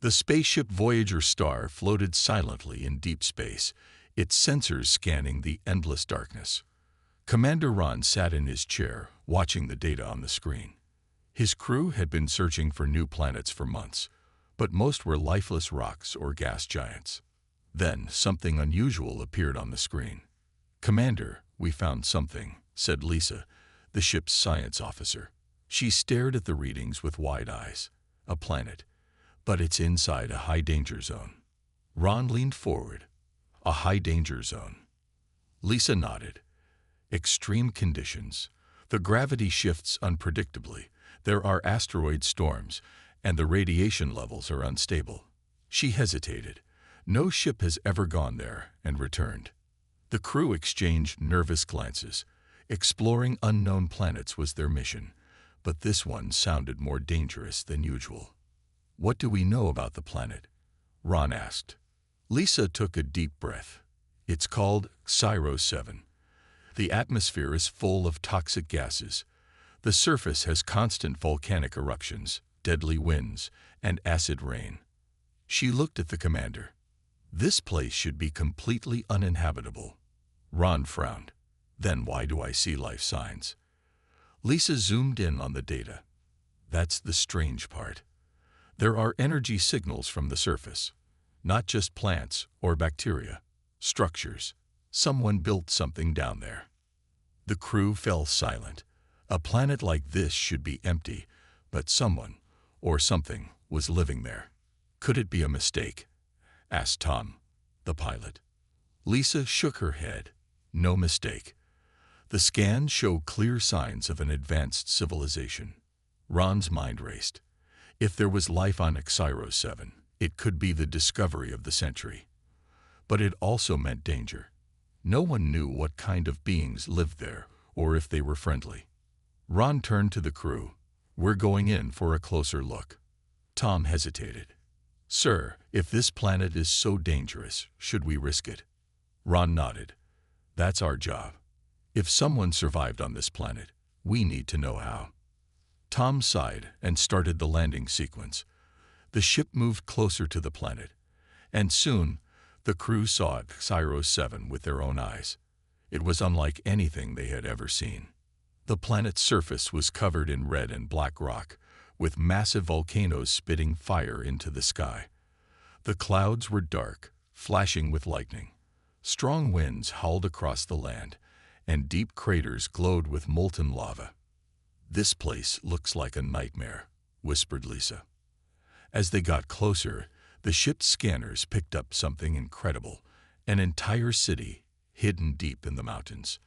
The spaceship Voyager star floated silently in deep space, its sensors scanning the endless darkness. Commander Ron sat in his chair, watching the data on the screen. His crew had been searching for new planets for months, but most were lifeless rocks or gas giants. Then something unusual appeared on the screen. "Commander, we found something," said Lisa, the ship's science officer. She stared at the readings with wide eyes. "A planet, but it's inside a high-danger zone." Ron leaned forward. "A high-danger zone?" Lisa nodded. "Extreme conditions. The gravity shifts unpredictably. There are asteroid storms, and the radiation levels are unstable." She hesitated. "No ship has ever gone there and returned." The crew exchanged nervous glances. Exploring unknown planets was their mission, but this one sounded more dangerous than usual. "What do we know about the planet?" Ron asked. Lisa took a deep breath. "It's called HFY 7. The atmosphere is full of toxic gases. The surface has constant volcanic eruptions, deadly winds, and acid rain." She looked at the commander. "This place should be completely uninhabitable." Ron frowned. "Then why do I see life signs?" Lisa zoomed in on the data. "That's the strange part. There are energy signals from the surface. Not just plants or bacteria. Structures. Someone built something down there." The crew fell silent. A planet like this should be empty, but someone, or something, was living there. "Could it be a mistake?" asked Tom, the pilot. Lisa shook her head. "No mistake. The scans show clear signs of an advanced civilization." Ron's mind raced. If there was life on HFY 7, it could be the discovery of the century. But it also meant danger. No one knew what kind of beings lived there, or if they were friendly. Ron turned to the crew. "We're going in for a closer look." Tom hesitated. "Sir, if this planet is so dangerous, should we risk it?" Ron nodded. "That's our job. If someone survived on this planet, we need to know how." Tom sighed and started the landing sequence. The ship moved closer to the planet, and soon the crew saw HFY 7 with their own eyes. It was unlike anything they had ever seen. The planet's surface was covered in red and black rock, with massive volcanoes spitting fire into the sky. The clouds were dark, flashing with lightning. Strong winds howled across the land, and deep craters glowed with molten lava. "This place looks like a nightmare," whispered Lisa. As they got closer, the ship's scanners picked up something incredible: an entire city hidden deep in the mountains.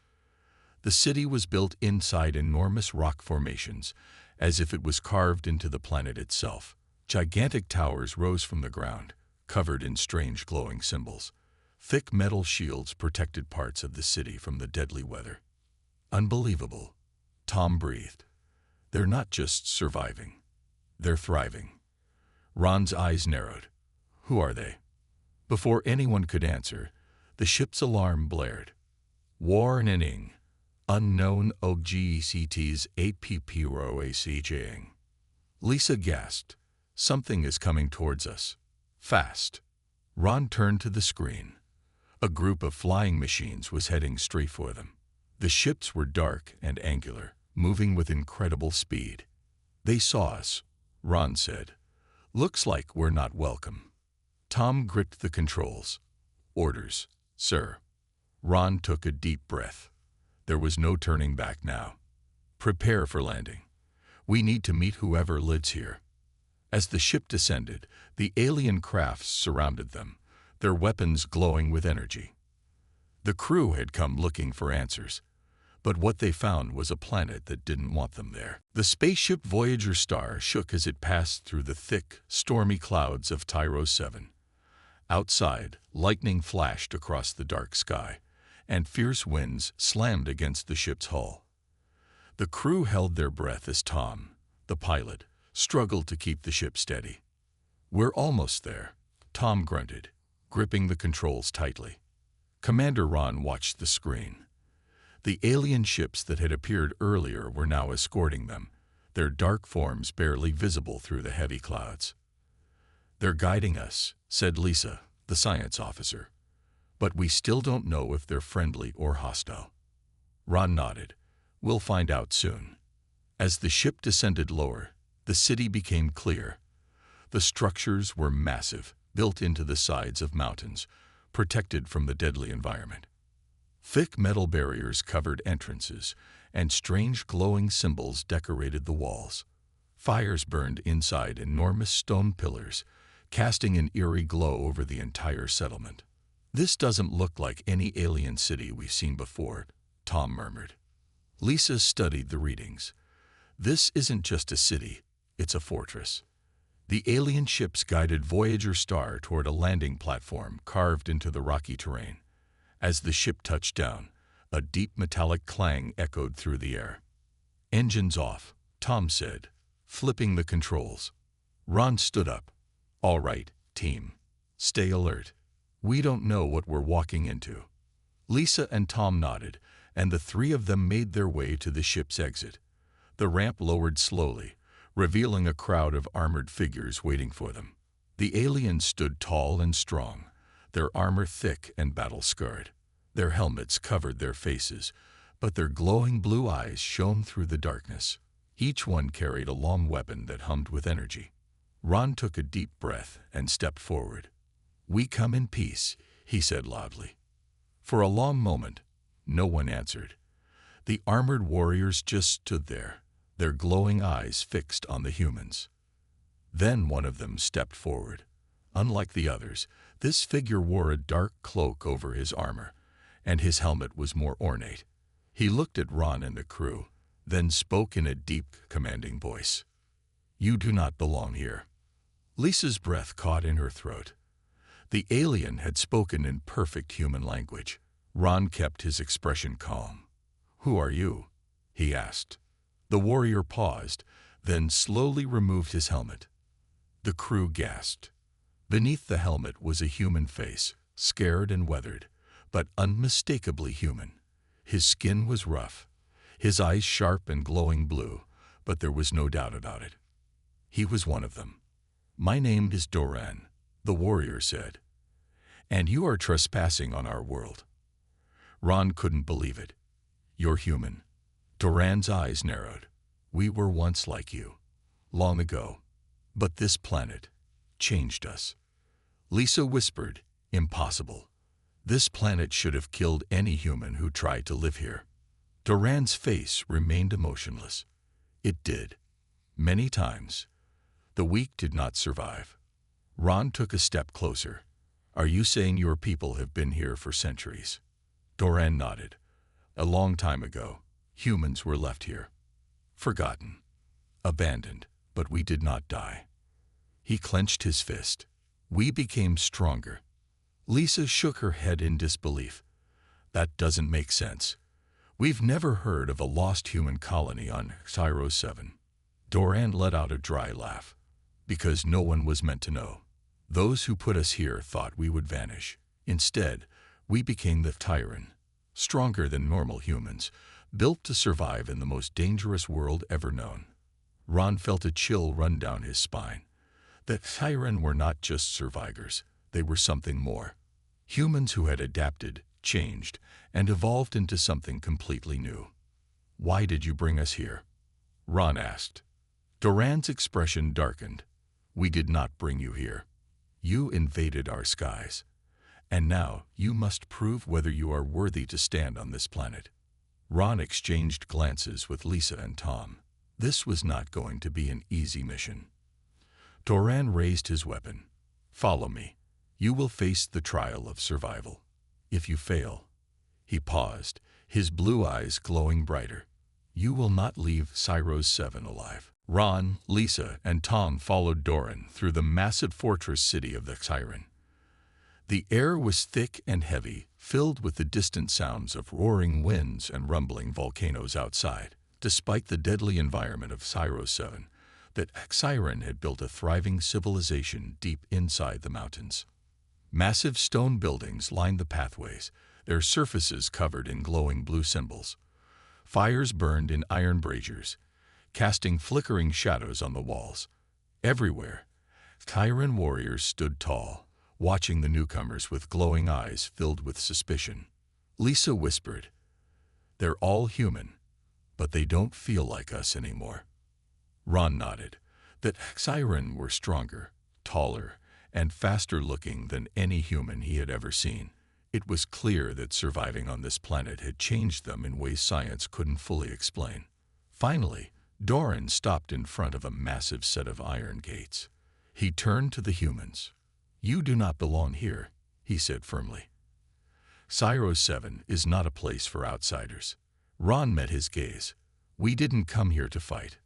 The city was built inside enormous rock formations, as if it was carved into the planet itself. Gigantic towers rose from the ground, covered in strange glowing symbols. Thick metal shields protected parts of the city from the deadly weather. "Unbelievable," Tom breathed. "They're not just surviving, they're thriving." Ron's eyes narrowed. "Who are they?" Before anyone could answer, the ship's alarm blared. "Warning. Unknown OGCTs 8PPROACJing." Lisa gasped. "Something is coming towards us. Fast." Ron turned to the screen. A group of flying machines was heading straight for them. The ships were dark and angular, moving with incredible speed. "They saw us," Ron said. "Looks like we're not welcome." Tom gripped the controls. "Orders, sir." Ron took a deep breath. There was no turning back now. "Prepare for landing. We need to meet whoever lives here." As the ship descended, the alien crafts surrounded them, their weapons glowing with energy. The crew had come looking for answers, but what they found was a planet that didn't want them there. The spaceship Voyager star shook as it passed through the thick, stormy clouds of HFY 7. Outside, lightning flashed across the dark sky, and fierce winds slammed against the ship's hull. The crew held their breath as Tom, the pilot, struggled to keep the ship steady. "We're almost there," Tom grunted, gripping the controls tightly. Commander Ron watched the screen. The alien ships that had appeared earlier were now escorting them, their dark forms barely visible through the heavy clouds. "They're guiding us," said Lisa, the science officer. "But we still don't know if they're friendly or hostile." Ron nodded. "We'll find out soon." As the ship descended lower, the city became clear. The structures were massive, built into the sides of mountains, protected from the deadly environment. Thick metal barriers covered entrances, and strange glowing symbols decorated the walls. Fires burned inside enormous stone pillars, casting an eerie glow over the entire settlement. "This doesn't look like any alien city we've seen before," Tom murmured. Lisa studied the readings. "This isn't just a city, it's a fortress." The alien ships guided Voyager Star toward a landing platform carved into the rocky terrain. As the ship touched down, a deep metallic clang echoed through the air. "Engines off," Tom said, flipping the controls. Ron stood up. "All right, team. Stay alert. We don't know what we're walking into." Lisa and Tom nodded, and the three of them made their way to the ship's exit. The ramp lowered slowly, revealing a crowd of armored figures waiting for them. The aliens stood tall and strong, their armor thick and battle-scarred. Their helmets covered their faces, but their glowing blue eyes shone through the darkness. Each one carried a long weapon that hummed with energy. Ron took a deep breath and stepped forward. "We come in peace," he said loudly. For a long moment, no one answered. The armored warriors just stood there, their glowing eyes fixed on the humans. Then one of them stepped forward. Unlike the others, this figure wore a dark cloak over his armor, and his helmet was more ornate. He looked at Ron and the crew, then spoke in a deep, commanding voice. "You do not belong here." Lisa's breath caught in her throat. The alien had spoken in perfect human language. Ron kept his expression calm. "Who are you?" he asked. The warrior paused, then slowly removed his helmet. The crew gasped. Beneath the helmet was a human face, scared and weathered, but unmistakably human. His skin was rough, his eyes sharp and glowing blue, but there was no doubt about it. He was one of them. "My name is Doran," the warrior said, "and you are trespassing on our world." Ron couldn't believe it. "You're human." Doran's eyes narrowed. "We were once like you, long ago, but this planet changed us." Lisa whispered, "Impossible. This planet should have killed any human who tried to live here." Doran's face remained emotionless. "It did. Many times. The weak did not survive." Ron took a step closer. "Are you saying your people have been here for centuries?" Doran nodded. "A long time ago, humans were left here. Forgotten. Abandoned, but we did not die." He clenched his fist. "We became stronger." Lisa shook her head in disbelief. "That doesn't make sense. We've never heard of a lost human colony on Xyro 7. Doran let out a dry laugh. "Because no one was meant to know. Those who put us here thought we would vanish. Instead, we became the Tyran, stronger than normal humans, built to survive in the most dangerous world ever known." Ron felt a chill run down his spine. The Tyran were not just survivors, they were something more. Humans who had adapted, changed, and evolved into something completely new. "Why did you bring us here?" Ron asked. Doran's expression darkened. "We did not bring you here. You invaded our skies. And now you must prove whether you are worthy to stand on this planet." Ron exchanged glances with Lisa and Tom. This was not going to be an easy mission. Doran raised his weapon. "Follow me. You will face the trial of survival. If you fail—" He paused, his blue eyes glowing brighter. "You will not leave Xyro 7 alive." Ron, Lisa, and Tom followed Doran through the massive fortress city of the Tyran. The air was thick and heavy, filled with the distant sounds of roaring winds and rumbling volcanoes outside. Despite the deadly environment of Xyro 7, the Tyran had built a thriving civilization deep inside the mountains. Massive stone buildings lined the pathways, their surfaces covered in glowing blue symbols. Fires burned in iron braziers, casting flickering shadows on the walls. Everywhere, Chiron warriors stood tall, watching the newcomers with glowing eyes filled with suspicion. Lisa whispered, "They're all human, but they don't feel like us anymore." Ron nodded. That Chiron were stronger, taller, and faster-looking than any human he had ever seen. It was clear that surviving on this planet had changed them in ways science couldn't fully explain. Finally, Doran stopped in front of a massive set of iron gates. He turned to the humans. "You do not belong here," he said firmly. Scifi 7 is not a place for outsiders. Ron met his gaze. "We didn't come here to fight.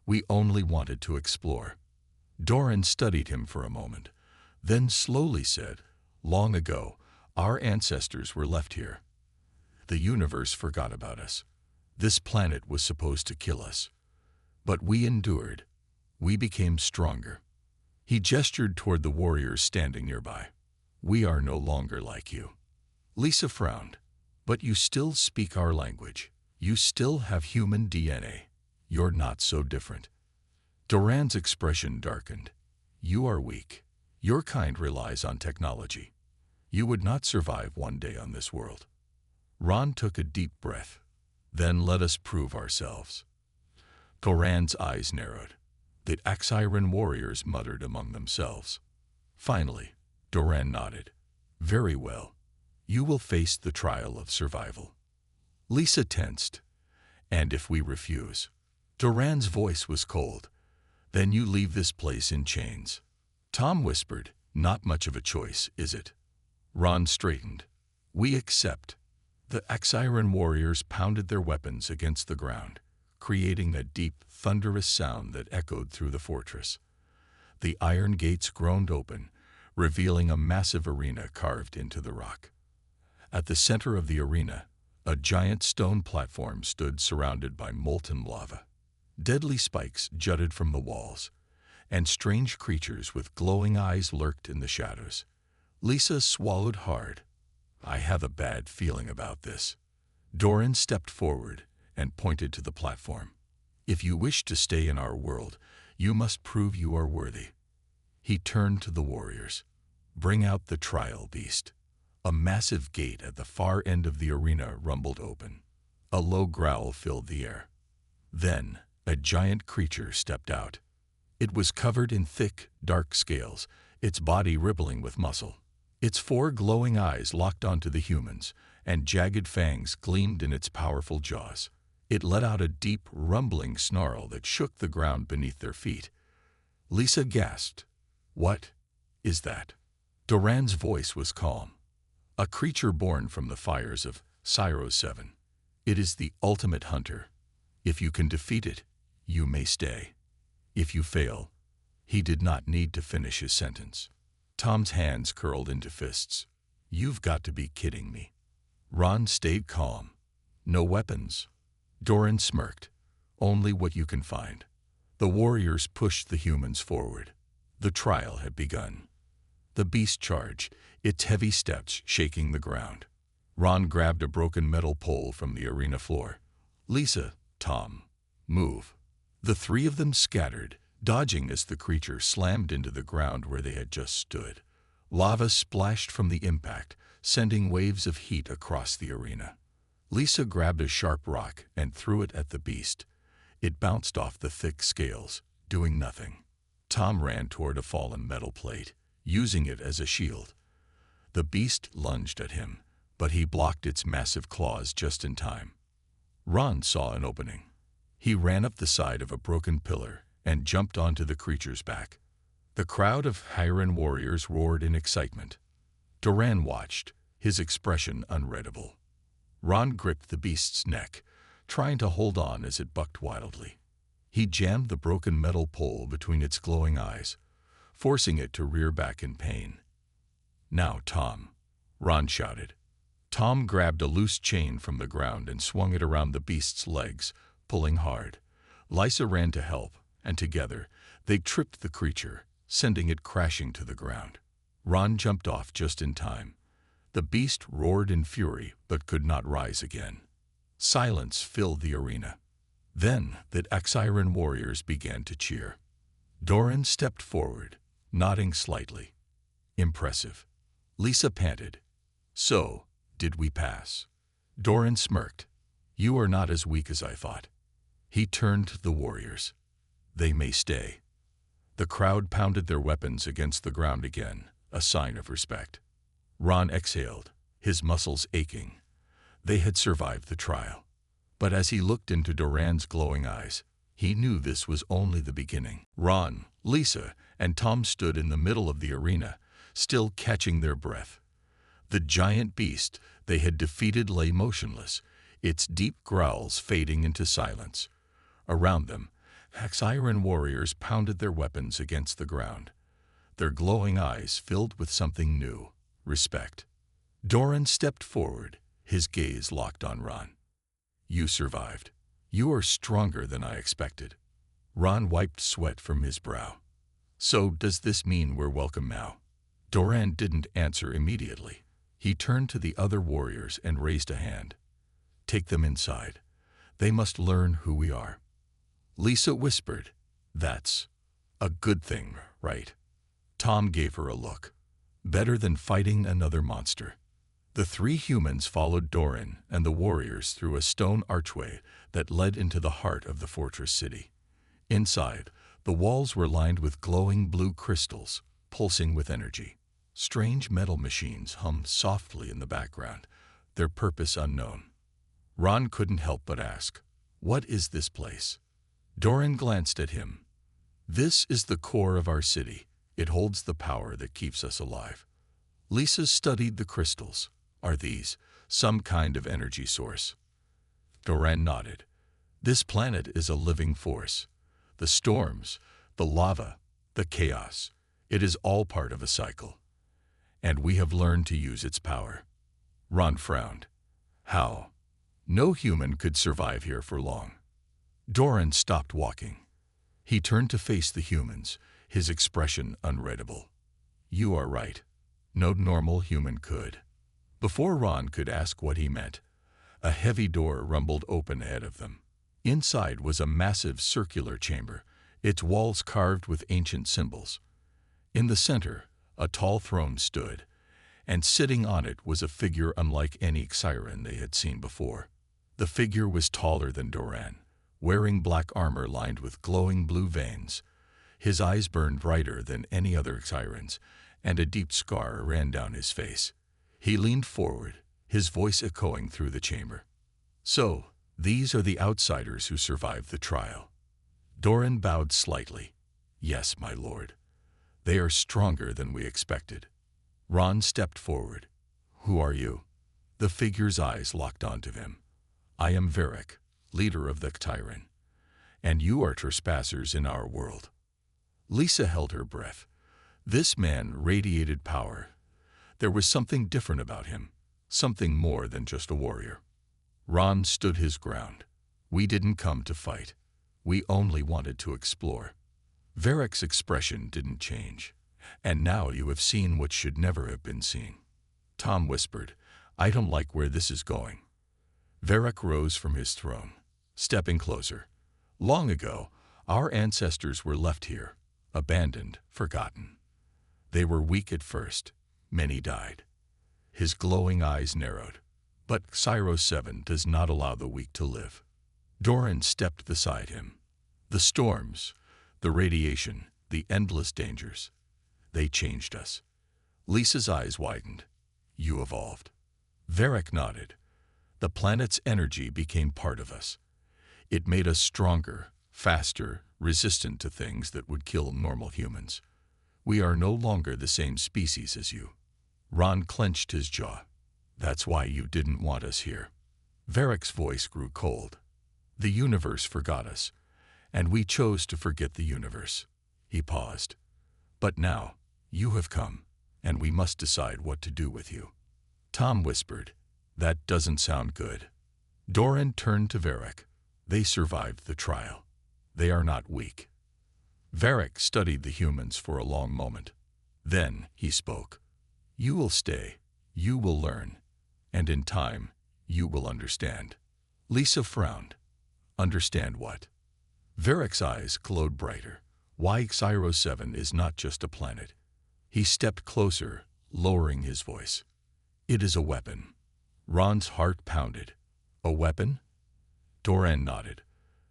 We only wanted to explore." Doran studied him for a moment, then slowly said, "Long ago, our ancestors were left here. The universe forgot about us. This planet was supposed to kill us. But we endured. We became stronger." He gestured toward the warriors standing nearby. "We are no longer like you." Lisa frowned. "But you still speak our language. You still have human DNA. You're not so different." Doran's expression darkened. "You are weak. Your kind relies on technology. You would not survive one day on this world." Ron took a deep breath. "Then let us prove ourselves." Doran's eyes narrowed. The Chiron warriors muttered among themselves. Finally, Doran nodded. "Very well. You will face the trial of survival." Lisa tensed. "And if we refuse?" Doran's voice was cold. "Then you leave this place in chains." Tom whispered, "Not much of a choice, is it?" Ron straightened. "We accept." The Chiron warriors pounded their weapons against the ground, creating a deep, thunderous sound that echoed through the fortress. The iron gates groaned open, revealing a massive arena carved into the rock. At the center of the arena, a giant stone platform stood surrounded by molten lava. Deadly spikes jutted from the walls, and strange creatures with glowing eyes lurked in the shadows. Lisa swallowed hard. "I have a bad feeling about this." Doran stepped forward and pointed to the platform. "If you wish to stay in our world, you must prove you are worthy." He turned to the warriors. "Bring out the trial beast." A massive gate at the far end of the arena rumbled open. A low growl filled the air. Then, a giant creature stepped out. It was covered in thick, dark scales, its body rippling with muscle. Its 4 glowing eyes locked onto the humans, and jagged fangs gleamed in its powerful jaws. It let out a deep, rumbling snarl that shook the ground beneath their feet. Lisa gasped. "What is that?" Doran's voice was calm. "A creature born from the fires of Scifi 7. It is the ultimate hunter. If you can defeat it, you may stay. If you fail..." He did not need to finish his sentence. Tom's hands curled into fists. "You've got to be kidding me." Ron stayed calm. "No weapons." Doran smirked. "Only what you can find." The warriors pushed the humans forward. The trial had begun. The beast charged, its heavy steps shaking the ground. Ron grabbed a broken metal pole from the arena floor. "Lisa, Tom, move." The 3 of them scattered, dodging as the creature slammed into the ground where they had just stood. Lava splashed from the impact, sending waves of heat across the arena. Lisa grabbed a sharp rock and threw it at the beast. It bounced off the thick scales, doing nothing. Tom ran toward a fallen metal plate, using it as a shield. The beast lunged at him, but he blocked its massive claws just in time. Ron saw an opening. He ran up the side of a broken pillar and jumped onto the creature's back. The crowd of Chiron warriors roared in excitement. Doran watched, his expression unreadable. Ron gripped the beast's neck, trying to hold on as it bucked wildly. He jammed the broken metal pole between its glowing eyes, forcing it to rear back in pain. "Now, Tom," Ron shouted. Tom grabbed a loose chain from the ground and swung it around the beast's legs, pulling hard. Lisa ran to help, and together, they tripped the creature, sending it crashing to the ground. Ron jumped off just in time. The beast roared in fury but could not rise again. Silence filled the arena. Then the Chiron warriors began to cheer. Doran stepped forward, nodding slightly. Impressive. Lisa panted. So, did we pass? Doran smirked. You are not as weak as I thought. He turned to the warriors. They may stay. The crowd pounded their weapons against the ground again, a sign of respect. Ron exhaled, his muscles aching. They had survived the trial. But as he looked into Doran's glowing eyes, he knew this was only the beginning. Ron, Lisa, and Tom stood in the middle of the arena, still catching their breath. The giant beast they had defeated lay motionless, its deep growls fading into silence. Around them, Siren warriors pounded their weapons against the ground, their glowing eyes filled with something new, respect. Doran stepped forward, his gaze locked on Ron. You survived. You are stronger than I expected. Ron wiped sweat from his brow. So does this mean we're welcome now? Doran didn't answer immediately. He turned to the other warriors and raised a hand. Take them inside. They must learn who we are. Lisa whispered, That's a good thing, right? Tom gave her a look. Better than fighting another monster. The three humans followed Doran and the warriors through a stone archway that led into the heart of the fortress city. Inside, the walls were lined with glowing blue crystals, pulsing with energy. Strange metal machines hummed softly in the background, their purpose unknown. Ron couldn't help but ask, What is this place? Doran glanced at him. This is the core of our city. It holds the power that keeps us alive. Lisa studied the crystals. Are these some kind of energy source? Doran nodded. This planet is a living force. The storms, the lava, the chaos, it is all part of a cycle. And we have learned to use its power. Ron frowned. How? No human could survive here for long. Doran stopped walking. He turned to face the humans, his expression unreadable. You are right. No normal human could. Before Ron could ask what he meant, a heavy door rumbled open ahead of them. Inside was a massive circular chamber, its walls carved with ancient symbols. In the center, a tall throne stood, and sitting on it was a figure unlike any siren they had seen before. The figure was taller than Doran, wearing black armor lined with glowing blue veins. His eyes burned brighter than any other siren's, and a deep scar ran down his face. He leaned forward, his voice echoing through the chamber. So, these are the outsiders who survived the trial. Doran bowed slightly. Yes, my lord. They are stronger than we expected. Ron stepped forward. Who are you? The figure's eyes locked onto him. I am Varric, leader of the Tyran, and you are trespassers in our world. Lisa held her breath. This man radiated power. There was something different about him, something more than just a warrior. Ron stood his ground. We didn't come to fight. We only wanted to explore. Varric's expression didn't change. And now you have seen what should never have been seen. Tom whispered, I don't like where this is going. Varric rose from his throne, stepping closer. Long ago, our ancestors were left here, abandoned, forgotten. They were weak at first. Many died. His glowing eyes narrowed. But Syros 7 does not allow the weak to live. Doran stepped beside him. The storms, the radiation, the endless dangers. They changed us. Lisa's eyes widened. You evolved. Varric nodded. The planet's energy became part of us. It made us stronger, faster, resistant to things that would kill normal humans. We are no longer the same species as you. Ron clenched his jaw. That's why you didn't want us here. Varric's voice grew cold. The universe forgot us, and we chose to forget the universe. He paused. But now, you have come, and we must decide what to do with you. Tom whispered, That doesn't sound good. Doran turned to Varric. They survived the trial. They are not weak. Varric studied the humans for a long moment. Then he spoke. You will stay. You will learn. And in time, you will understand. Lisa frowned. Understand what? Varric's eyes glowed brighter. why Xyro 7 is not just a planet. He stepped closer, lowering his voice. It is a weapon. Ron's heart pounded. A weapon? Doran nodded.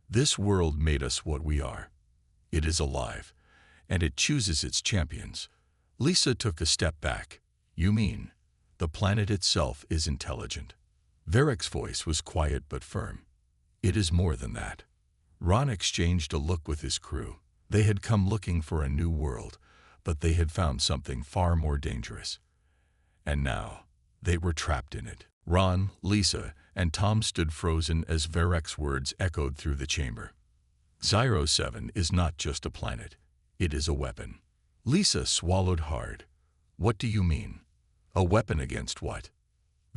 This world made us what we are. It is alive, and it chooses its champions. Lisa took a step back. You mean, the planet itself is intelligent? Varric's voice was quiet but firm. It is more than that. Ron exchanged a look with his crew. They had come looking for a new world, but they had found something far more dangerous. And now, they were trapped in it. Ron, Lisa, and Tom stood frozen as Varric's words echoed through the chamber. Xyro 7 is not just a planet. It is a weapon. Lisa swallowed hard. What do you mean? A weapon against what?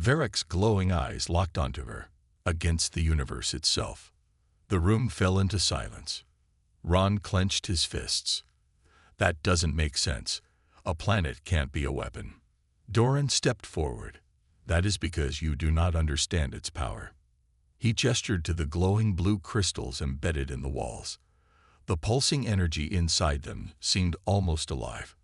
Varric's glowing eyes locked onto her. Against the universe itself. The room fell into silence. Ron clenched his fists. That doesn't make sense. A planet can't be a weapon. Doran stepped forward. That is because you do not understand its power. He gestured to the glowing blue crystals embedded in the walls. The pulsing energy inside them seemed almost alive.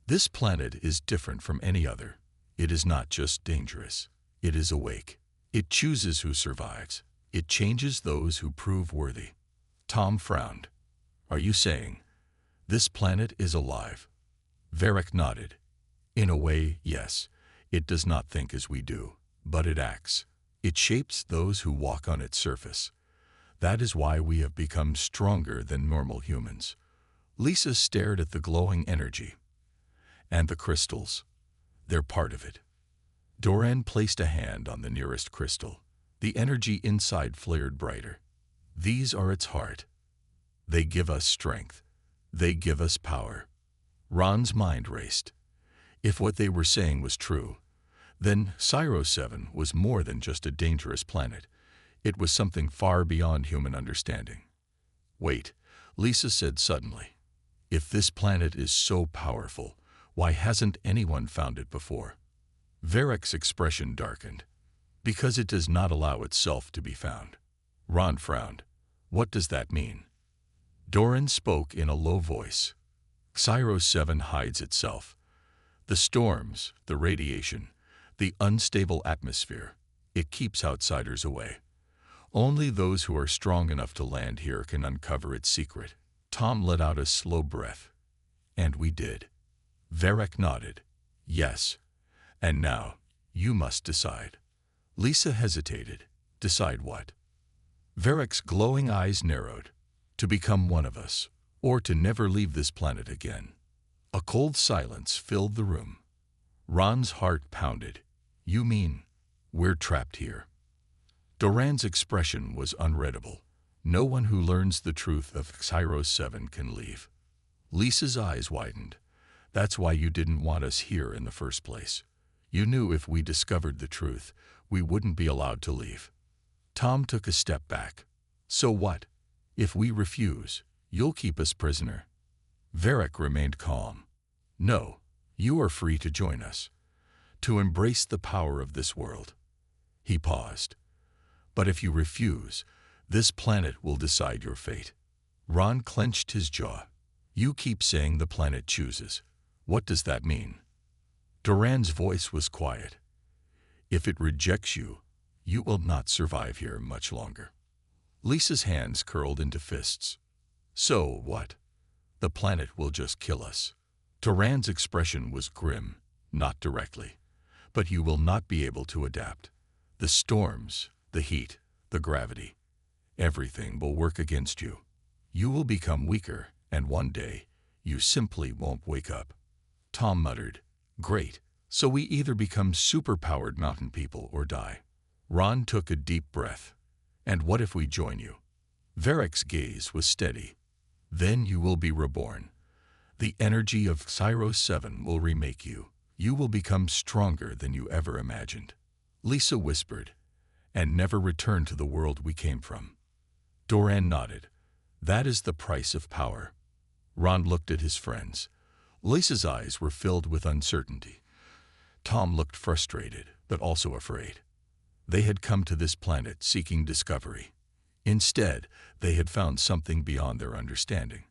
This planet is different from any other. It is not just dangerous. It is awake. It chooses who survives. It changes those who prove worthy. Tom frowned. Are you saying this planet is alive? Varric nodded. In a way, yes. It does not think as we do, but it acts. It shapes those who walk on its surface. That is why we have become stronger than normal humans. Lisa stared at the glowing energy. And the crystals. They're part of it. Doran placed a hand on the nearest crystal. The energy inside flared brighter. These are its heart. They give us strength. They give us power. Ron's mind raced. If what they were saying was true, then Xyro 7 was more than just a dangerous planet. It was something far beyond human understanding. Wait, Lisa said suddenly. If this planet is so powerful, why hasn't anyone found it before? Varric's expression darkened. Because it does not allow itself to be found. Ron frowned. What does that mean? Doran spoke in a low voice. Xyro 7 hides itself. The storms, the radiation, the unstable atmosphere, it keeps outsiders away. Only those who are strong enough to land here can uncover its secret. Tom let out a slow breath. And we did. Varric nodded. Yes. And now, you must decide. Lisa hesitated. Decide what? Varric's glowing eyes narrowed. To become one of us, or to never leave this planet again. A cold silence filled the room. Ron's heart pounded. You mean, we're trapped here? Doran's expression was unreadable. No one who learns the truth of Xyro 7 can leave. Lisa's eyes widened. That's why you didn't want us here in the first place. You knew if we discovered the truth, we wouldn't be allowed to leave. Tom took a step back. So what? If we refuse, you'll keep us prisoner. Varric remained calm. No, you are free to join us, to embrace the power of this world. He paused. But if you refuse, this planet will decide your fate. Ron clenched his jaw. You keep saying the planet chooses. What does that mean? Doran's voice was quiet. If it rejects you, you will not survive here much longer. Lisa's hands curled into fists. So what? The planet will just kill us. Doran's expression was grim, not directly. But you will not be able to adapt. The storms, the heat, the gravity, everything will work against you. You will become weaker, and one day, you simply won't wake up. Tom muttered, Great, so we either become superpowered mountain people or die. Ron took a deep breath. And what if we join you? Varric's gaze was steady. Then you will be reborn. The energy of Xyro 7 will remake you. You will become stronger than you ever imagined. Lisa whispered, and never return to the world we came from. Doran nodded. That is the price of power. Ron looked at his friends. Lisa's eyes were filled with uncertainty. Tom looked frustrated, but also afraid. They had come to this planet seeking discovery. Instead, they had found something beyond their understanding.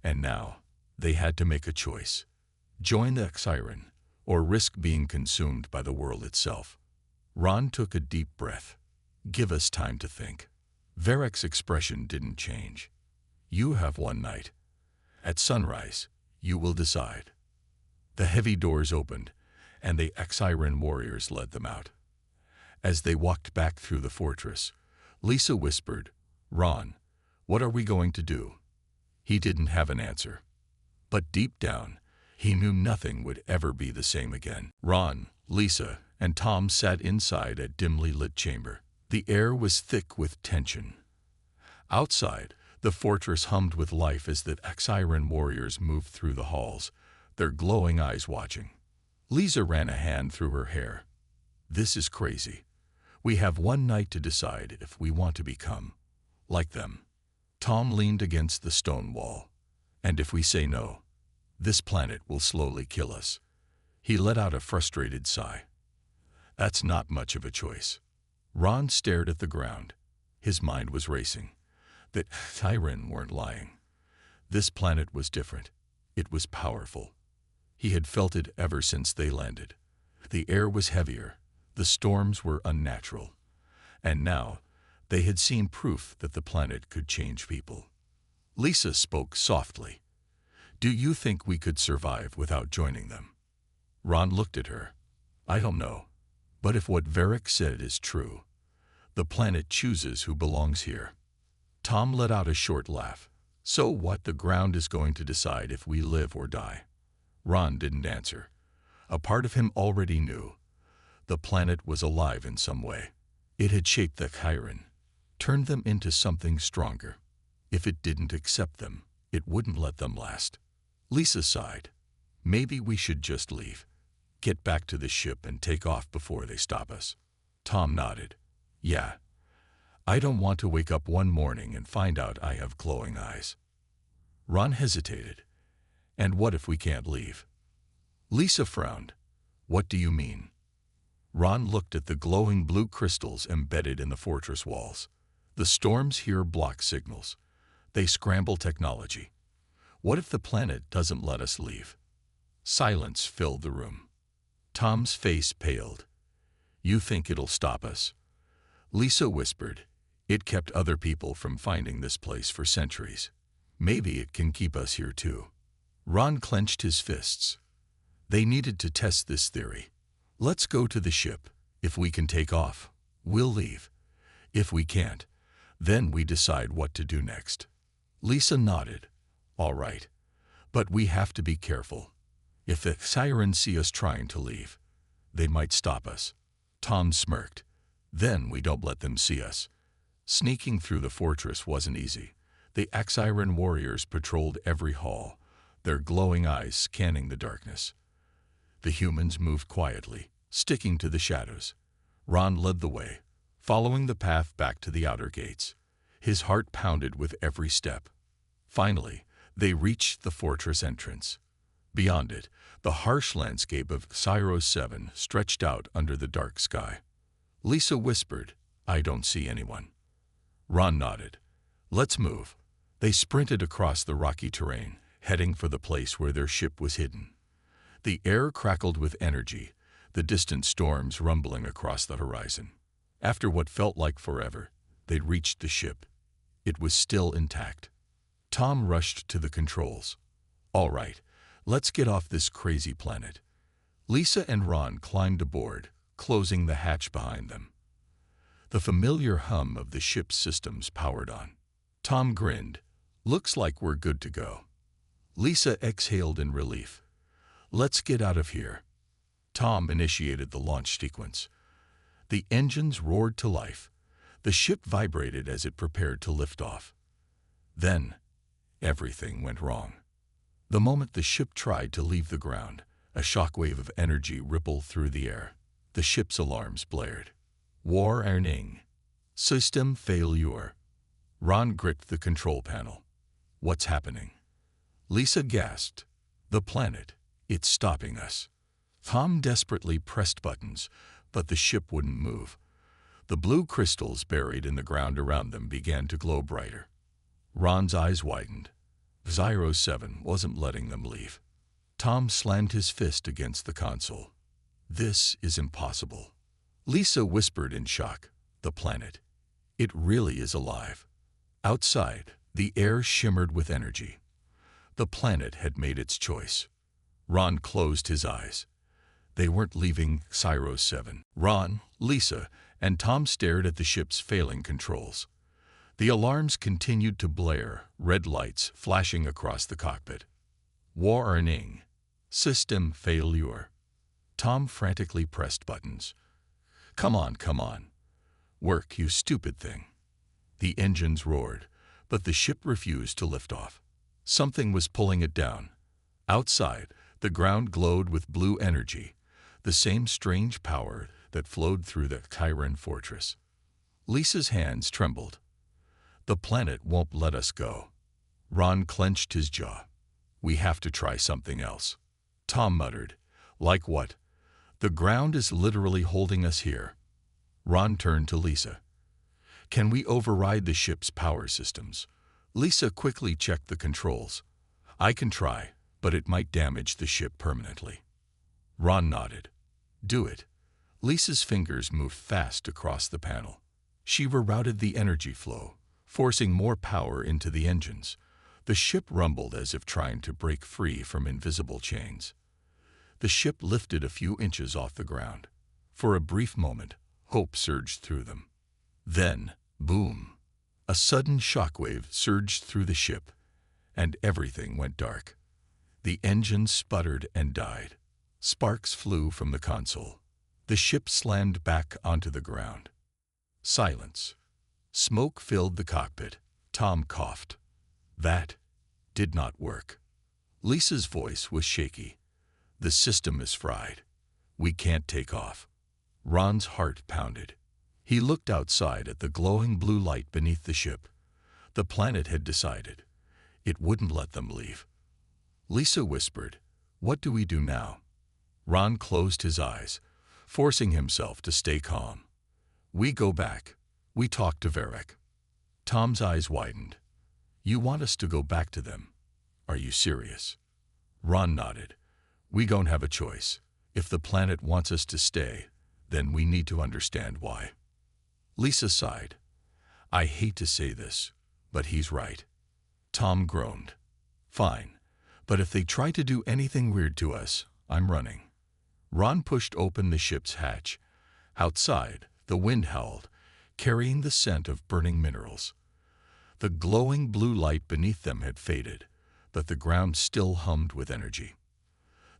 And now, they had to make a choice. Join the Siren, or risk being consumed by the world itself. Ron took a deep breath. Give us time to think. Varek's expression didn't change. You have one night. At sunrise, you will decide. The heavy doors opened, and the Siren warriors led them out. As they walked back through the fortress, Lisa whispered, Ron, what are we going to do? He didn't have an answer. But deep down, he knew nothing would ever be the same again. Ron, Lisa, and Tom sat inside a dimly lit chamber. The air was thick with tension. Outside, the fortress hummed with life as the Siren warriors moved through the halls, their glowing eyes watching. Lisa ran a hand through her hair. This is crazy. We have one night to decide if we want to become like them. Tom leaned against the stone wall. And if we say no, this planet will slowly kill us. He let out a frustrated sigh. That's not much of a choice. Ron stared at the ground. His mind was racing. The Siren weren't lying. This planet was different. It was powerful. He had felt it ever since they landed. The air was heavier. The storms were unnatural. And now, they had seen proof that the planet could change people. Lisa spoke softly. Do you think we could survive without joining them? Ron looked at her. I don't know. But if what Varek said is true, the planet chooses who belongs here. Tom let out a short laugh. So what? The ground is going to decide if we live or die. Ron didn't answer. A part of him already knew. The planet was alive in some way. It had shaped the Siren, turned them into something stronger. If it didn't accept them, it wouldn't let them last. Lisa sighed. Maybe we should just leave. Get back to the ship and take off before they stop us. Tom nodded. Yeah. I don't want to wake up one morning and find out I have glowing eyes. Ron hesitated. And what if we can't leave? Lisa frowned. What do you mean? Ron looked at the glowing blue crystals embedded in the fortress walls. The storms here block signals. They scramble technology. What if the planet doesn't let us leave? Silence filled the room. Tom's face paled. You think it'll stop us? Lisa whispered. It kept other people from finding this place for centuries. Maybe it can keep us here too. Ron clenched his fists. They needed to test this theory. Let's go to the ship. If we can take off, we'll leave. If we can't, then we decide what to do next. Lisa nodded. All right. But we have to be careful. If the Sirens see us trying to leave, they might stop us. Tom smirked. Then we don't let them see us. Sneaking through the fortress wasn't easy. The Siren warriors patrolled every hall, their glowing eyes scanning the darkness. The humans moved quietly, sticking to the shadows. Ron led the way, following the path back to the outer gates. His heart pounded with every step. Finally, they reached the fortress entrance. Beyond it, the harsh landscape of Syros 7 stretched out under the dark sky. Lisa whispered, I don't see anyone. Ron nodded. Let's move. They sprinted across the rocky terrain, heading for the place where their ship was hidden. The air crackled with energy, the distant storms rumbling across the horizon. After what felt like forever, they'd reached the ship. It was still intact. Tom rushed to the controls. All right, let's get off this crazy planet. Lisa and Ron climbed aboard, closing the hatch behind them. The familiar hum of the ship's systems powered on. Tom grinned. Looks like we're good to go. Lisa exhaled in relief. Let's get out of here. Tom initiated the launch sequence. The engines roared to life. The ship vibrated as it prepared to lift off. Then, everything went wrong. The moment the ship tried to leave the ground, a shockwave of energy rippled through the air. The ship's alarms blared. Warning. System failure. Ron gripped the control panel. What's happening? Lisa gasped. The planet. It's stopping us. Tom desperately pressed buttons, but the ship wouldn't move. The blue crystals buried in the ground around them began to glow brighter. Ron's eyes widened. Zyro 7 wasn't letting them leave. Tom slammed his fist against the console. This is impossible. Lisa whispered in shock. The planet. It really is alive. Outside, the air shimmered with energy. The planet had made its choice. Ron closed his eyes. They weren't leaving Zyro 7. Ron, Lisa, and Tom stared at the ship's failing controls. The alarms continued to blare, red lights flashing across the cockpit. Warning. System failure. Tom frantically pressed buttons. Come on, come on. Work, you stupid thing. The engines roared, but the ship refused to lift off. Something was pulling it down. Outside, the ground glowed with blue energy, the same strange power that flowed through the Chiron fortress. Lisa's hands trembled. The planet won't let us go. Ron clenched his jaw. We have to try something else. Tom muttered. Like what? The ground is literally holding us here. Ron turned to Lisa. Can we override the ship's power systems? Lisa quickly checked the controls. I can try, but it might damage the ship permanently. Ron nodded. Do it. Lisa's fingers moved fast across the panel. She rerouted the energy flow, forcing more power into the engines. The ship rumbled as if trying to break free from invisible chains. The ship lifted a few inches off the ground. For a brief moment, hope surged through them. Then, boom! A sudden shockwave surged through the ship, and everything went dark. The engine sputtered and died. Sparks flew from the console. The ship slammed back onto the ground. Silence. Smoke filled the cockpit. Tom coughed. That did not work. Lisa's voice was shaky. The system is fried. We can't take off. Ron's heart pounded. He looked outside at the glowing blue light beneath the ship. The planet had decided. It wouldn't let them leave. Lisa whispered, What do we do now? Ron closed his eyes, forcing himself to stay calm. We go back. We talk to Varric. Tom's eyes widened. You want us to go back to them? Are you serious? Ron nodded. We don't have a choice. If the planet wants us to stay, then we need to understand why. Lisa sighed. I hate to say this, but he's right. Tom groaned. Fine, but if they try to do anything weird to us, I'm running. Ron pushed open the ship's hatch. Outside, the wind howled, carrying the scent of burning minerals. The glowing blue light beneath them had faded, but the ground still hummed with energy.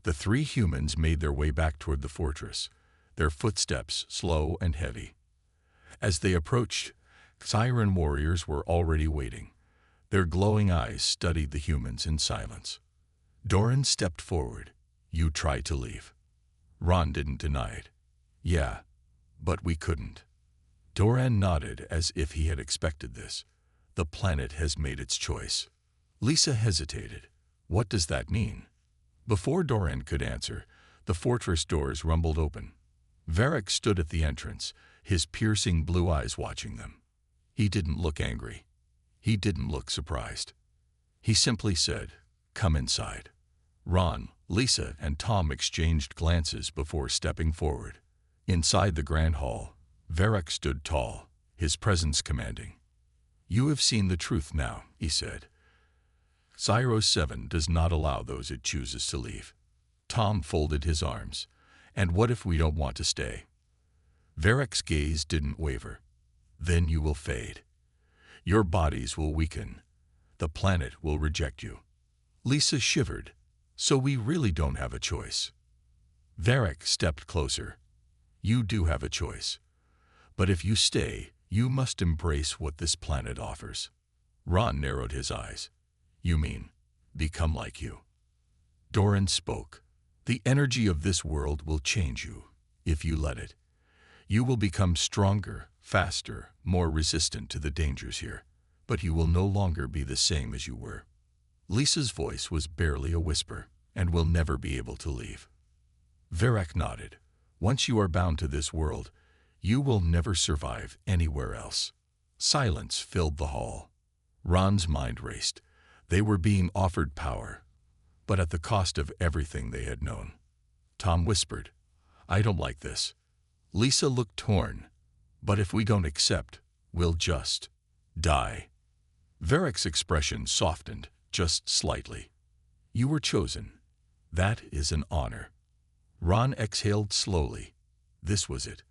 The three humans made their way back toward the fortress, their footsteps slow and heavy. As they approached, Chiron warriors were already waiting. Their glowing eyes studied the humans in silence. Doran stepped forward. You tried to leave. Ron didn't deny it. Yeah, but we couldn't. Doran nodded as if he had expected this. The planet has made its choice. Lisa hesitated. What does that mean? Before Doran could answer, the fortress doors rumbled open. Varric stood at the entrance, his piercing blue eyes watching them. He didn't look angry. He didn't look surprised. He simply said, Come inside. Ron, Lisa, and Tom exchanged glances before stepping forward. Inside the grand hall, Varric stood tall, his presence commanding. You have seen the truth now, he said. Zyro 7 does not allow those it chooses to leave. Tom folded his arms. And what if we don't want to stay? Varric's gaze didn't waver. Then you will fade. Your bodies will weaken. The planet will reject you. Lisa shivered. So we really don't have a choice. Varric stepped closer. You do have a choice. But if you stay, you must embrace what this planet offers. Ron narrowed his eyes. You mean, become like you. Doran spoke. The energy of this world will change you, if you let it. You will become stronger, faster, more resistant to the dangers here, but you will no longer be the same as you were. Lisa's voice was barely a whisper, and will never be able to leave. Varric nodded. Once you are bound to this world, you will never survive anywhere else. Silence filled the hall. Ron's mind raced. They were being offered power, but at the cost of everything they had known. Tom whispered, "I don't like this." Lisa looked torn. "But if we don't accept, we'll just die." Varric's expression softened just slightly. "You were chosen. That is an honor." Ron exhaled slowly. This was it.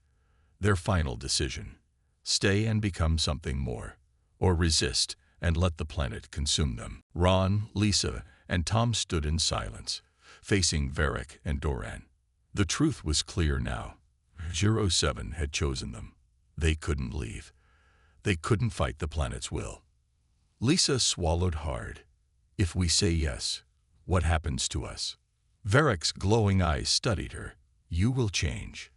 Their final decision. Stay and become something more, or resist and let the planet consume them. Ron, Lisa, and Tom stood in silence, facing Varric and Doran. The truth was clear now. 07 had chosen them. They couldn't leave. They couldn't fight the planet's will. Lisa swallowed hard. "If we say yes, what happens to us?" Varric's glowing eyes studied her. "You will change.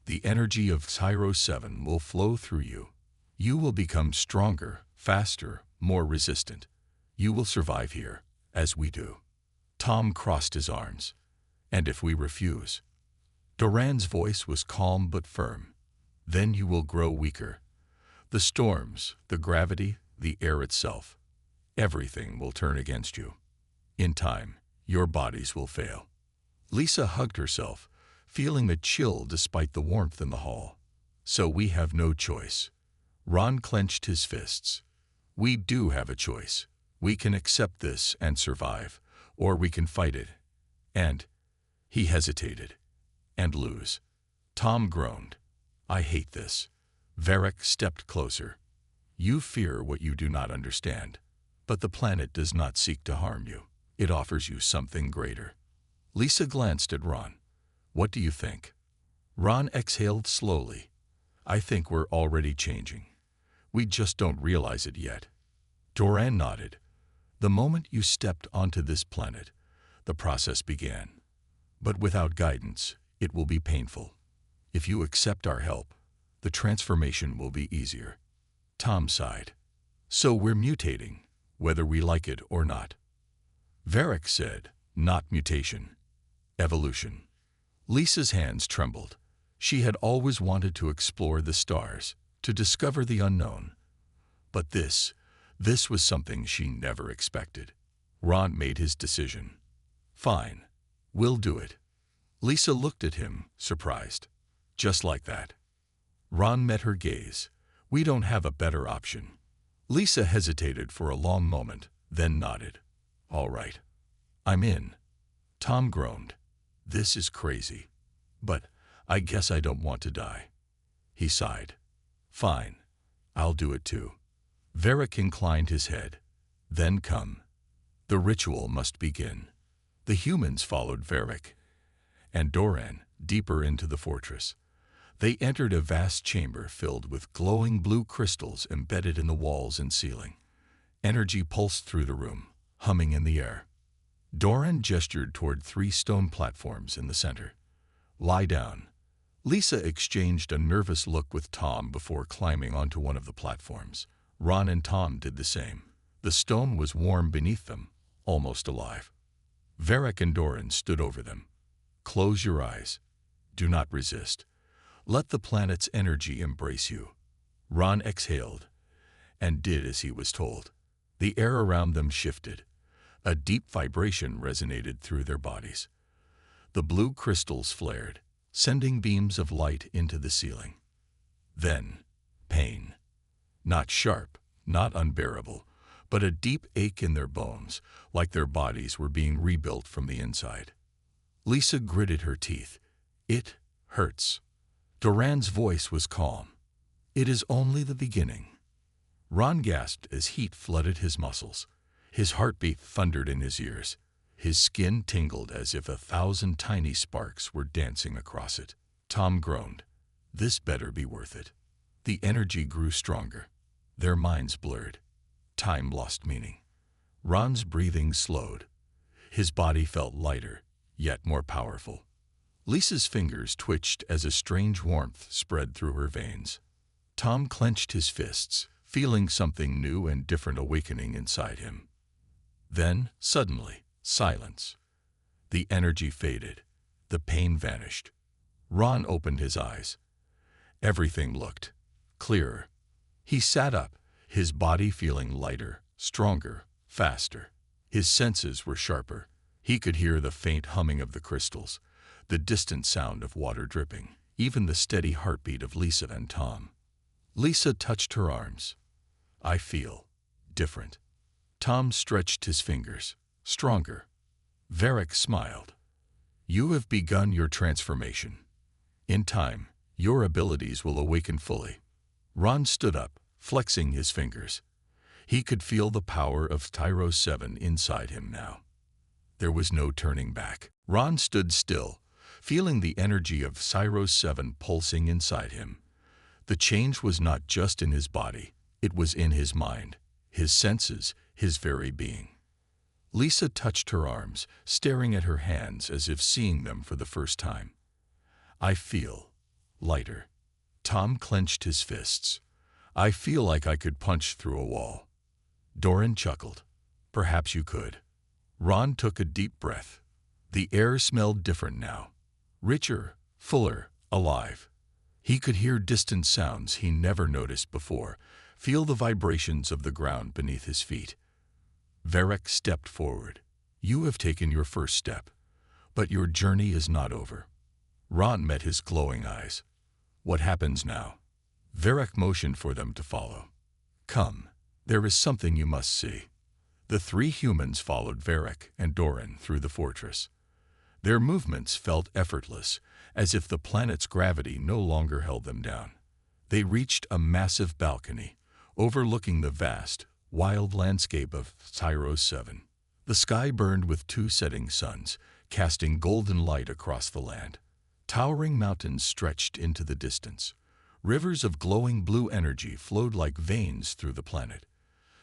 The energy of 07 will flow through you. You will become stronger, faster, more resistant. You will survive here, as we do." Tom crossed his arms. "And if we refuse?" Doran's voice was calm but firm. "Then you will grow weaker. The storms, the gravity, the air itself, everything will turn against you. In time, your bodies will fail." Lisa hugged herself, feeling a chill despite the warmth in the hall. "So we have no choice." Ron clenched his fists. "We do have a choice. We can accept this and survive, or we can fight it. And," he hesitated, "and lose." Tom groaned. "I hate this." Varric stepped closer. "You fear what you do not understand. But the planet does not seek to harm you. It offers you something greater." Lisa glanced at Ron. "What do you think?" Ron exhaled slowly. "I think we're already changing. We just don't realize it yet." Doran nodded. "The moment you stepped onto this planet, the process began. But without guidance, it will be painful. If you accept our help, the transformation will be easier." Tom sighed. "So we're mutating, whether we like it or not." Varric said, "Not mutation. Evolution." Lisa's hands trembled. She had always wanted to explore the stars, to discover the unknown. But this was something she never expected. Ron made his decision. "Fine. We'll do it." Lisa looked at him, surprised. "Just like that?" Ron met her gaze. "We don't have a better option." Lisa hesitated for a long moment, then nodded. "All right. I'm in." Tom groaned. "This is crazy. But I guess I don't want to die." He sighed. "Fine. I'll do it too." Varric inclined his head. "Then come. The ritual must begin." The humans followed Varric and Doran deeper into the fortress. They entered a vast chamber filled with glowing blue crystals embedded in the walls and ceiling. Energy pulsed through the room, humming in the air. Doran gestured toward 3 stone platforms in the center. "Lie down." Lisa exchanged a nervous look with Tom before climbing onto one of the platforms. Ron and Tom did the same. The stone was warm beneath them, almost alive. Varric and Doran stood over them. "Close your eyes. Do not resist. Let the planet's energy embrace you." Ron exhaled and did as he was told. The air around them shifted. A deep vibration resonated through their bodies. The blue crystals flared, sending beams of light into the ceiling. Then, pain. Not sharp, not unbearable, but a deep ache in their bones, like their bodies were being rebuilt from the inside. Lisa gritted her teeth. "It hurts." Doran's voice was calm. "It is only the beginning." Ron gasped as heat flooded his muscles. His heartbeat thundered in his ears. His skin tingled as if 1,000 tiny sparks were dancing across it. Tom groaned. "This better be worth it." The energy grew stronger. Their minds blurred. Time lost meaning. Ron's breathing slowed. His body felt lighter, yet more powerful. Lisa's fingers twitched as a strange warmth spread through her veins. Tom clenched his fists, feeling something new and different awakening inside him. Then, suddenly, silence. The energy faded. The pain vanished. Ron opened his eyes. Everything looked clearer. He sat up, his body feeling lighter, stronger, faster. His senses were sharper. He could hear the faint humming of the crystals, the distant sound of water dripping, even the steady heartbeat of Lisa and Tom. Lisa touched her arms. I feel different. Tom stretched his fingers. Stronger. Varric smiled. You have begun your transformation. In time, your abilities will awaken fully. Ron stood up, flexing his fingers. He could feel the power of Tyros 7 inside him now. There was no turning back. Ron stood still, feeling the energy of Tyros 7 pulsing inside him. The change was not just in his body, it was in his mind, his senses, his very being. Lisa touched her arms, staring at her hands as if seeing them for the first time. I feel lighter. Tom clenched his fists. I feel like I could punch through a wall. Doran chuckled. Perhaps you could. Ron took a deep breath. The air smelled different now. Richer, fuller, alive. He could hear distant sounds he never noticed before, feel the vibrations of the ground beneath his feet. Varric stepped forward. You have taken your first step, but your journey is not over. Ron met his glowing eyes. What happens now? Varric motioned for them to follow. Come, there is something you must see. The three humans followed Varric and Doran through the fortress. Their movements felt effortless, as if the planet's gravity no longer held them down. They reached a massive balcony, overlooking the vast, wild landscape of Tyros 7. The sky burned with two setting suns, casting golden light across the land. Towering mountains stretched into the distance. Rivers of glowing blue energy flowed like veins through the planet.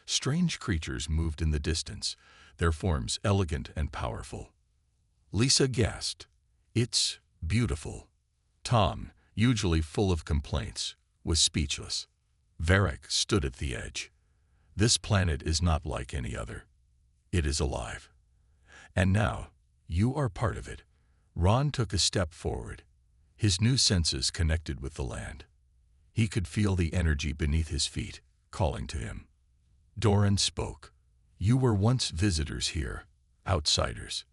Strange creatures moved in the distance, their forms elegant and powerful. Lisa gasped. It's beautiful. Tom, usually full of complaints, was speechless. Varric stood at the edge. This planet is not like any other. It is alive. And now, you are part of it. Ron took a step forward. His new senses connected with the land. He could feel the energy beneath his feet, calling to him. Doran spoke. You were once visitors here, outsiders.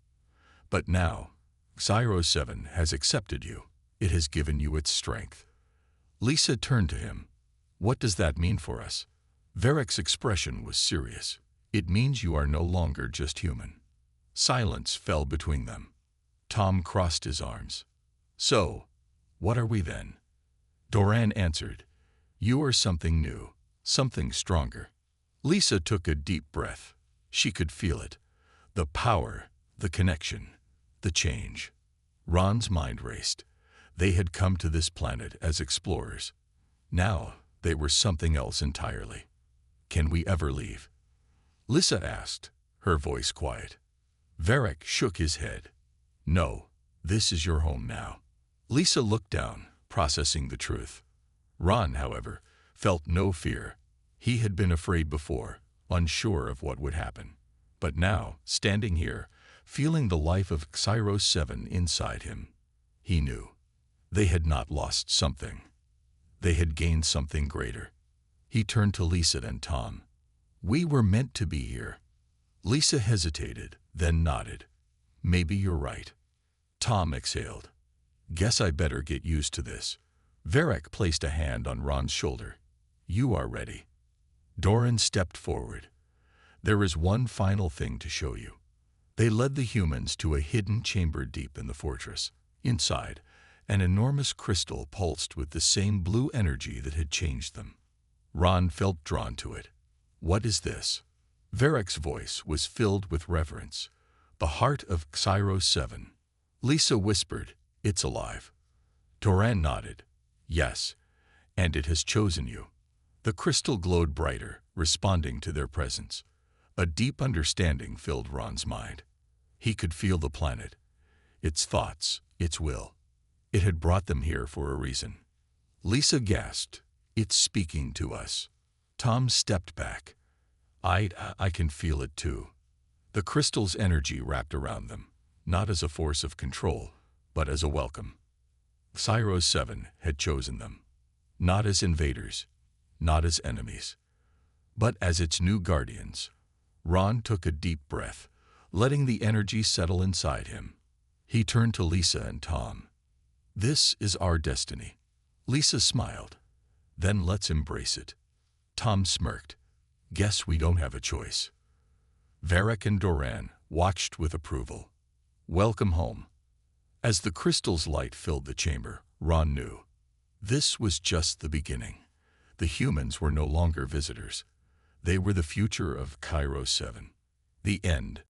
But now, Tyros 7 has accepted you. It has given you its strength. Lisa turned to him. What does that mean for us? Varric's expression was serious. It means you are no longer just human. Silence fell between them. Tom crossed his arms. So, what are we then? Doran answered. You are something new, something stronger. Lisa took a deep breath. She could feel it. The power, the connection, the change. Ron's mind raced. They had come to this planet as explorers. Now, they were something else entirely. Can we ever leave? Lisa asked, her voice quiet. Varric shook his head. No, this is your home now. Lisa looked down, processing the truth. Ron, however, felt no fear. He had been afraid before, unsure of what would happen. But now, standing here, feeling the life of Tyros 7 inside him, he knew. They had not lost something. They had gained something greater. He turned to Lisa and Tom. We were meant to be here. Lisa hesitated, then nodded. Maybe you're right. Tom exhaled. Guess I better get used to this. Varric placed a hand on Ron's shoulder. You are ready. Doran stepped forward. There is one final thing to show you. They led the humans to a hidden chamber deep in the fortress. Inside, an enormous crystal pulsed with the same blue energy that had changed them. Ron felt drawn to it. What is this? Varric's voice was filled with reverence. The heart of Tyros 7. Lisa whispered, It's alive. Doran nodded. Yes, and it has chosen you. The crystal glowed brighter, responding to their presence. A deep understanding filled Ron's mind. He could feel the planet, its thoughts, its will. It had brought them here for a reason. Lisa gasped, It's speaking to us. Tom stepped back. I can feel it too. The crystal's energy wrapped around them, not as a force of control, but as a welcome. Tyros 7 had chosen them, not as invaders, not as enemies, but as its new guardians. Ron took a deep breath, letting the energy settle inside him. He turned to Lisa and Tom. "This is our destiny." Lisa smiled. "Then let's embrace it." Tom smirked. "Guess we don't have a choice." Varric and Doran watched with approval. "Welcome home." As the crystal's light filled the chamber, Ron knew. This was just the beginning. The humans were no longer visitors. They were the future of Cairo 7. The end.